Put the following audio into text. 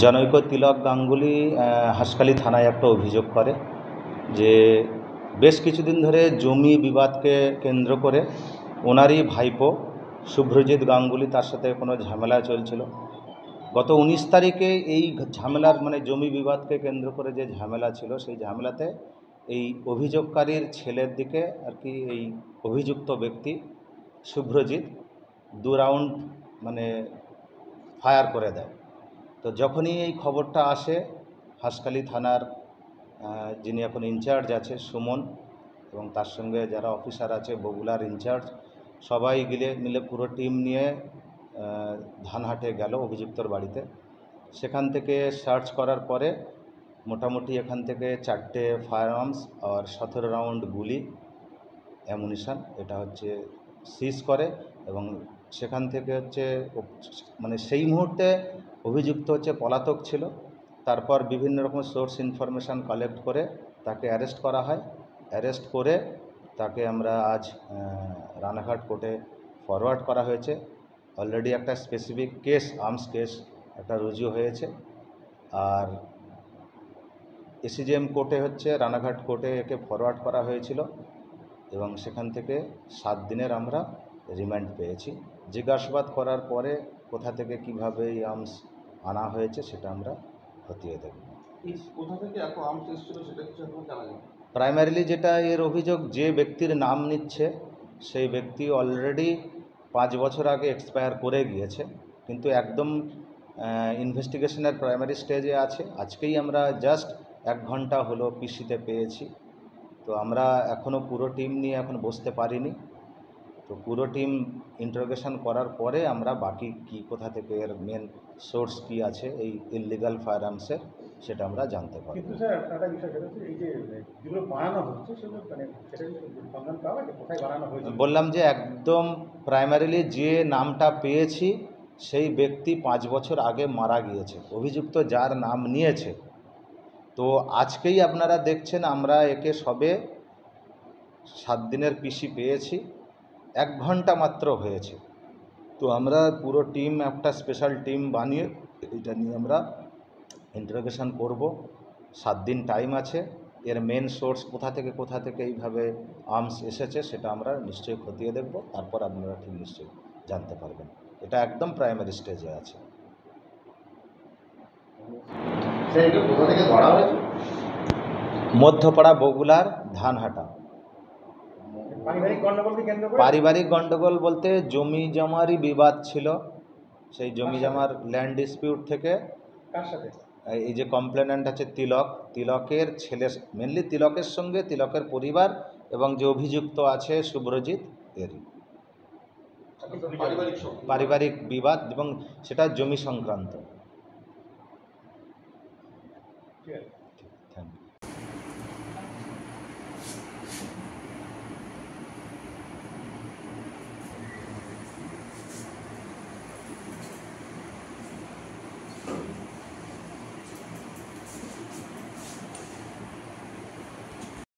জনৈক তিলক গাঙ্গুলি হাসখালি থানায় একটা অভিযোগ করে যে বেশ কিছুদিন ধরে জমি বিবাদকে কেন্দ্র করে ওনারই ভাইপো শুভ্রজিৎ গাঙ্গুলি তার সাথে কোনো ঝামেলা চলছিল। গত 19 তারিখে এই ঝামেলার জমি বিবাদকে কেন্দ্র করে যে ঝামেলা ছিল, সেই ঝামেলাতে এই অভিযোগকারীর ছেলের দিকে আর কি এই অভিযুক্ত ব্যক্তি শুভ্রজিৎ 2 রাউন্ড ফায়ার করে দেয়। তো যখনই এই খবরটা আসে, হাসখালি থানার যিনি এখন ইনচার্জ আছে সুমন এবং তার সঙ্গে যারা অফিসার আছে বগুলার ইনচার্জ, সবাই মিলে পুরো টিম নিয়ে ধানহাটে গেল অভিযুক্তর বাড়িতে। সেখান থেকে সার্চ করার পরে মোটামুটি এখান থেকে 4টে ফায়ার আর্মস আর 17 রাউন্ড গুলি অ্যামুনিশন এটা সিজ করে এবং সেখান থেকে সেই মুহূর্তে অভিযুক্ত পলাতক ছিল। তারপর বিভিন্ন রকম সোর্স ইনফরমেশান কালেক্ট করে তাকে অ্যারেস্ট করা হয়। অ্যারেস্ট করে তাকে আমরা আজ রানাঘাট কোর্টে ফরওয়ার্ড করা হয়েছে। অলরেডি একটা স্পেসিফিক কেস, আর্মস কেস একটা রুজু হয়েছে। আর এসিজিএম কোর্টে রানাঘাট কোর্টে একে ফরওয়ার্ড করা হয়েছিল এবং সেখান থেকে 7 দিনের আমরা রিমান্ড পেয়েছি। জিজ্ঞাসাবাদ করার পরে কোথা থেকে কিভাবে এই আর্মস আনা হয়েছে সেটা আমরা খতিয়ে দেখব। প্রাইমারিলি যেটা এর অভিযোগ, যে ব্যক্তির নাম নিচ্ছে সেই ব্যক্তি অলরেডি 5 বছর আগে এক্সপায়ার করে গিয়েছে, কিন্তু একদম ইনভেস্টিগেশনের প্রাইমারি স্টেজে আছে। আজকেই আমরা জাস্ট 1 ঘন্টা হলো পিসিতে পেয়েছি। তো আমরা এখনও পুরো টিম নিয়ে এখন বসতে পারিনি। তো পুরো টিম ইন্টারোগেশন করার পরে আমরা বাকি কোথা থেকে এর মেন সোর্স কি আছে এই ইললিগাল ফায়ার আর্মসের, সেটা আমরা জানতে পারব। কিন্তু স্যার একটা বিষয় এই যে যেগুলো বানানো হচ্ছে সেগুলো কোথায় বানানো হয়েছে? বললাম যে একদম প্রাইমারিলি যে নামটা পেয়েছি সেই ব্যক্তি 5 বছর আগে মারা গিয়েছে, অভিযুক্ত যার নাম নিয়েছে। তো আজকেই আপনারা দেখছেন আমরা একে সবে 7 দিনের পিসি পেয়েছি, 1 ঘন্টা মাত্র হয়েছে। তো আমরা পুরো টিম, একটা স্পেশাল টিম বানিয়ে এটা নিয়ে আমরা ইন্টারোগেশন করব। 7 দিন টাইম আছে। এর মেন সোর্স কোথা থেকে এইভাবে আর্মস এসেছে সেটা আমরা নিশ্চয়ই খতিয়ে দেখব, তারপর আপনারা ঠিক নিশ্চয়ই জানতে পারবেন। এটা একদম প্রাইমারি স্টেজে আছে। মধ্যপাড়া বগুলার ধানহাটা। পারিবারিক গণ্ডগোল বলতে জমি জমারই বিবাদ ছিল। সেই জমি জমার ল্যান্ড ডিসপিউট থেকে এই যে কমপ্লেনেন্ট আছে তিলকের ছেলে, মেনলি তিলকের সঙ্গে তিলকের পরিবার এবং যে অভিযুক্ত আছে শুভ্রজিৎ, এরই পারিবারিক বিবাদ এবং সেটা জমি সংক্রান্ত।